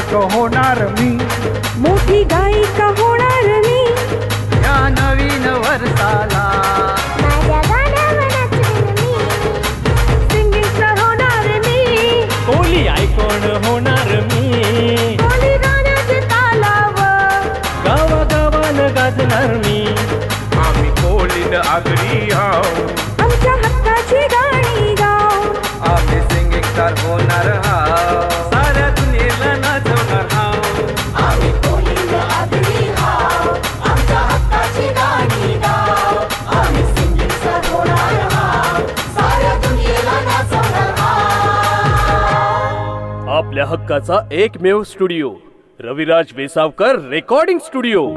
गायक होणार मी, मोठी गायिका होणार मी, या नवीन वर्षाला माझ्या गाण्यावर नाचेन मी, सिंगिंग स्टार होणार मी, कोली आयकॉन होणार मी, कोली गाण्याचे तालावर गावागावान गाजणार मी, आम्ही कोलीन आगरी आहो, आमच्या हक्काची गाणी गाव, आम्ही सिंगिंग स्टार होणार आहो, साऱ्या दुनियेला नाचवणार आहो, आम्ही कोलिंग आगरी हाव, आमच्या हक्काची गाणी गाव, आम्ही सिंगिंग स्टार होणार हाव, साऱ्या दुनियेला नाचवणार हाव. आपल्या हक्काचा एकमेव स्टुडिओ रविराज वेसावकर रेकॉर्डिंग स्टुडिओ.